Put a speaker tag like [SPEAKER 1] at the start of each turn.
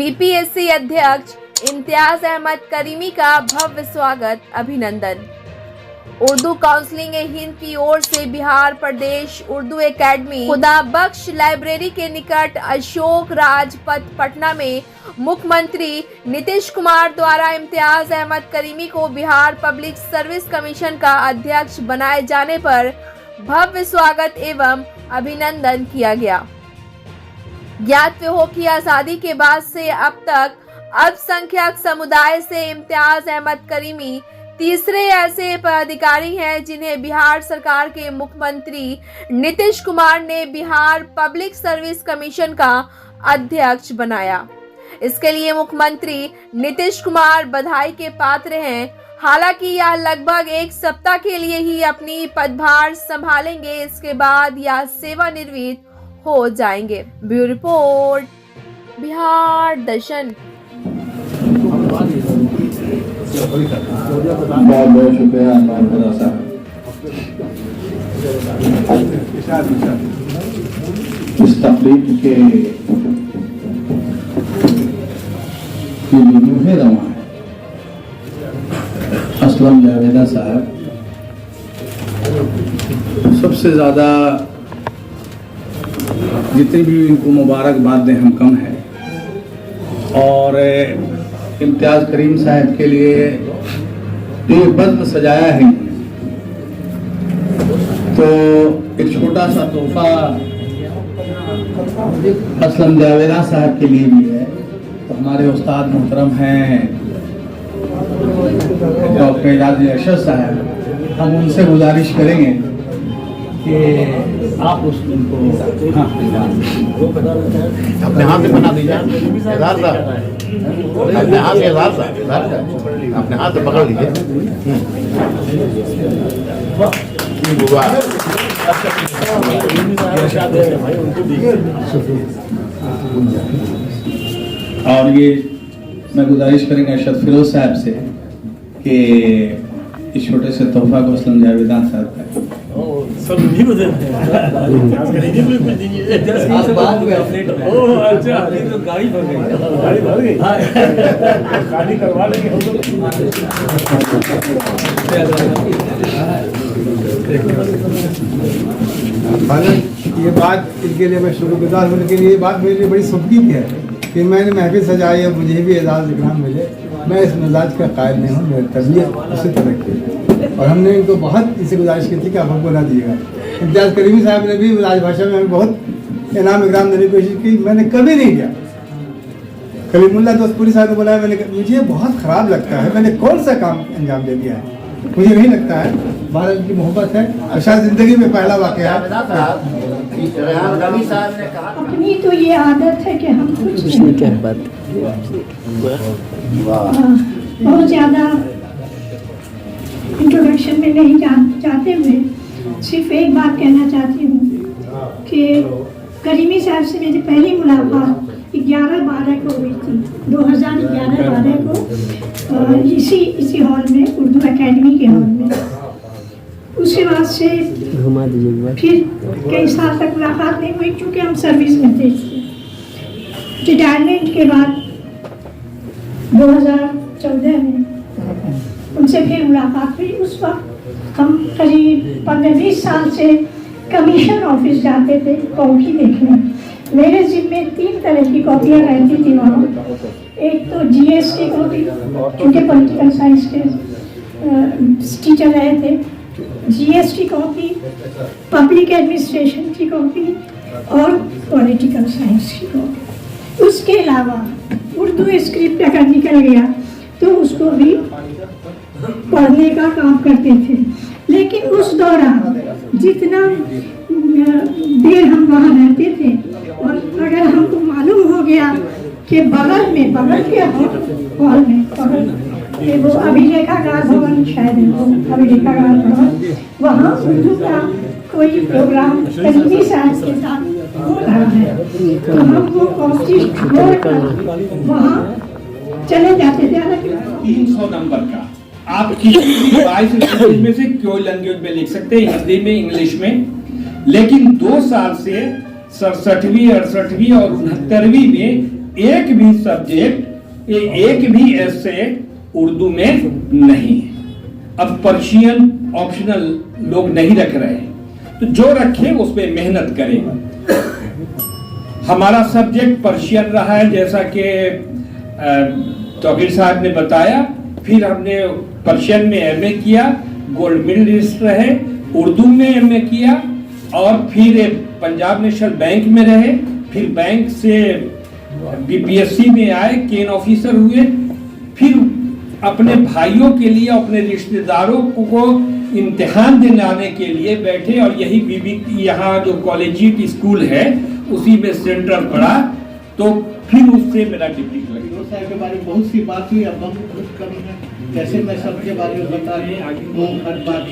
[SPEAKER 1] BPSC अध्यक्ष Imtiaz Ahmad creamy का भव्य स्वागत, अभिनंदन। उर्दू काउंसिलिंग हिंद की ओर से बिहार प्रदेश उर्दू एकेडमी खुदा बख्श लाइब्रेरी के निकट अशोक राजपथ पटना में मुख्यमंत्री नीतीश कुमार द्वारा इम्तियाज अहमद करीमी को बिहार पब्लिक सर्विस कमीशन का अध्यक्ष बनाए जाने पर भव्य स्वागत एवं अभिनंदन किया गया। ज्ञात हो कि आजादी के बाद से अब तक अल्पसंख्यक समुदाय से इम्तियाज अहमद करीमी तीसरे ऐसे पदाधिकारी हैं जिन्हें बिहार सरकार के मुख्यमंत्री नीतीश कुमार ने बिहार पब्लिक सर्विस कमीशन का अध्यक्ष बनाया। इसके लिए मुख्यमंत्री नीतीश कुमार बधाई के पात्र हैं। हालांकि यह लगभग एक सप्ताह के लिए ही अपनी पदभार संभालेंगे, इसके बाद यह सेवानिवृत्त हो जाएंगे। ब्यूरो रिपोर्ट, बिहार दर्शन।
[SPEAKER 2] बहुत बहुत शुक्रिया साहब। इस तकलीफ के मुहे रवा है असलम जावेदा साहब। सबसे ज़्यादा जितनी भी इनको मुबारकबाद दें हम कम है, और इम्तियाज करीम साहब के लिए ये बज़्म सजाया है तो एक छोटा सा तोहफा असलम जावेदा साहब के लिए भी है। तो हमारे उस्ताद मोहतरम हैं डॉक्टर एजाज अरशद साहब, हम उनसे गुजारिश करेंगे कि आप उनको
[SPEAKER 3] अपने हाथ से बना दीजिए। अपने हाथ से अपने हाथ से पकड़ लीजिए।
[SPEAKER 2] और ये मैं गुजारिश करेंगे अरशद फिरोज साहब से कि इस छोटे से तोहफा को असलम जावेदा साहब का
[SPEAKER 4] ये बात इनके लिए मैं शुक्रगुजार हूँ, लेकिन ये बात मेरे लिए बड़ी सुखी है कि मैंने महफिल सजाई है, मुझे भी एजाज़ इकराम मिले। मैं इस मिजाज का कायल नहीं हूँ, मेरी तबीयत उसी तरह की। और हमने इनको बहुत इसे गुजारिश की थी कि आप हमको ना दिएगा। इम्तियाज करीमी साहब ने भी राजभाषा में हमें बहुत इनाम इकराम देने की कोशिश की, मैंने कभी नहीं किया। कलीमुल्लाह दोस्तपुरी साहब को बुलाया, मैंने मुझे बहुत ख़राब लगता है, मैंने कौन सा काम अंजाम दे दिया है, मुझे नहीं लगता है। भारत की मोहब्बत है, अच्छा ज़िंदगी में पहला वाक़या है।
[SPEAKER 5] अपनी तो ये आदत है कि हम कुछ बहुत ज़्यादा इंट्रोडक्शन में नहीं जाते हुए सिर्फ एक बात कहना चाहती हूँ कि करीमी साहब से मेरी पहली मुलाकात 11/12 को हुई थी, 2011-12 को इसी हॉल में, उर्दू एकेडमी के हॉल में। उसके बाद से फिर कई साल तक मुलाकात नहीं हुई क्योंकि हम सर्विस में थे। रिटायरमेंट के बाद 2014 में उनसे फिर मुलाकात हुई। उस वक्त हम करीब 15-20 साल से कमीशन ऑफिस जाते थे कॉपी देखने। मेरे जिम्मे 3 तरह की कॉपियाँ रहती थी वहाँ। एक तो GS की कॉपी, क्योंकि पॉलिटिकल साइंस के टीचर रहे थे, GS की कॉपी, पब्लिक एडमिनिस्ट्रेशन की कॉपी और पॉलिटिकल साइंस की कॉपी। उसके अलावा उर्दू स्क्रिप्ट अगर निकल गया तो उसको भी पढ़ने का काम करते थे। लेकिन उस दौरान जितना देर हम वहाँ रहते थे, और अगर हमको मालूम हो गया कि बगल के हॉल में वो अभिलेखागार भवन, शायद अभिलेखागार भवन, वहाँ उर्दू का कोई प्रोग्राम करीमी साहब के साथ हो रहा है, तो हम वो कोशिश छोड़कर वहाँ चले जाते थे।
[SPEAKER 6] 300 नंबर का आप किसी भी 22 लैंग्वेज में से कोई लैंग्वेज में लिख सकते हैं, हिंदी में, इंग्लिश में। लेकिन 2 साल से 67वीं, 68वीं और 69वीं में एक भी सब्जेक्ट, एक भी ऐसे उर्दू में नहीं है। अब पर्शियन ऑप्शनल लोग नहीं रख रहे हैं, तो जो रखे उस पे मेहनत करें। हमारा सब्जेक्ट पर्शियन रहा है, जैसा कि तौकीर साहब ने बताया। फिर हमने पर्शियन में एमए किया, गोल्ड मेडलिस्ट रहे, उर्दू में एमए किया, और फिर पंजाब नेशनल बैंक में रहे, फिर बैंक से बीपीएससी में आए, केन ऑफिसर हुए, फिर अपने भाइयों के लिए, अपने रिश्तेदारों को इम्तिहान देने आने के लिए बैठे, और यही बीबी यहाँ जो कॉलेजिएट स्कूल है उसी में सेंटर पड़ा, तो फिर उससे मेरा डिग्री लगा।
[SPEAKER 3] साहब के बारे में बहुत सी बात हुई, अब हम कुछ कम है, कैसे मैं सबके बारे में बता दूं, वो हर बात